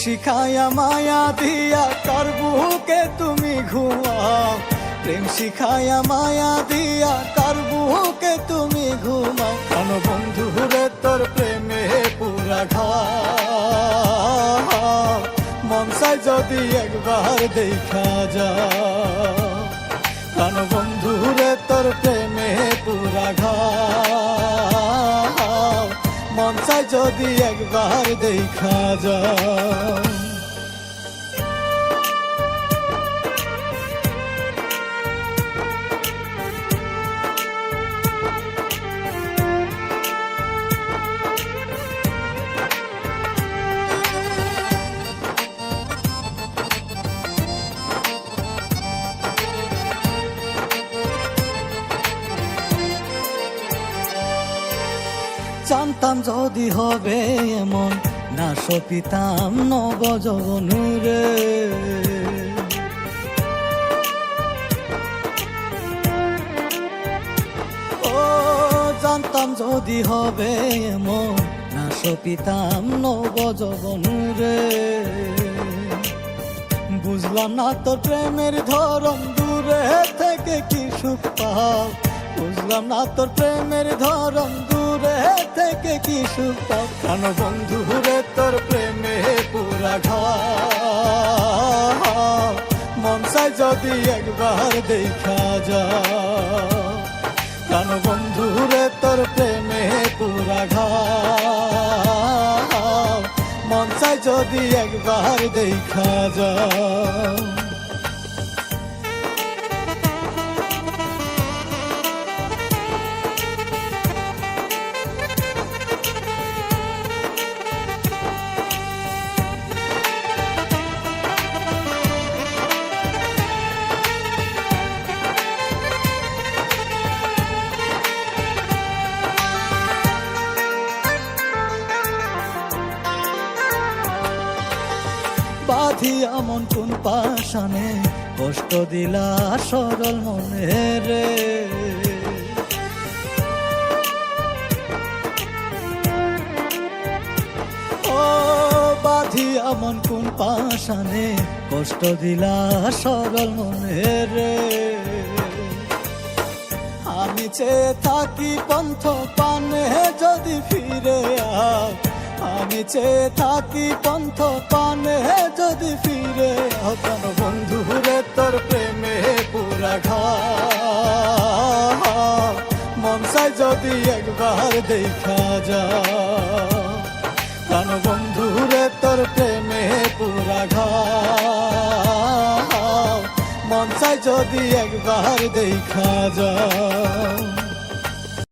শিখায়া মায়া দিয়া কার বুকে তুমি ঘুমাও, প্রেম শিখায়া মায়া দিয়া কার বুকে তুমি ঘুমাও। কেন বন্ধু রে তোর প্রেমে পুরা ঘাও, মন চাই যদি একবার দেখা যাও। কেন বন্ধু রে তোর প্রেমে পুরা ঘাও, মন চাই যদি একবার দেখা যাও। জানতাম যদি হবে এমন, না সপিতাম নবযৌবনুরে। ও জানতাম যদি হবে এমন, না সপিতাম নবযৌবনুরে। বুঝলাম না তোর প্রেমের ধরন, দূরে থেকে কি সুখ পাও। বুঝলাম না তোর প্রেমের ধরন, দূরে থেকে কি সুখ পাও। কেন বন্ধু রে তোর প্রেমে পুরা ঘাও, মন চাই যদি একবার দেখা যাও। কেন বন্ধু রে তোর প্রেমে পুরা ঘাও, মন চাই যদি একবার দেখা যাও। বাঁধিয়া মন কোন পাশানে, কষ্ট দিলা সরল মনে রে। ও বাঁধিয়া মন কোন পাশানে, কষ্ট দিলা সরল মনে রে। আমি চেয়ে থাকি পন্থ পানে যদি ফিরে আও। আমি চেয়ে থাকি পন্থ পানে যদি ফিরে আও। কেন বন্ধু রে তোর প্রেমে পুরা ঘাও, মন চাই যদি একবার দেখা যাও। কেন বন্ধু রে তোর প্রেমে পুরা ঘাও, মন চাই যদি একবার দেখা যাও।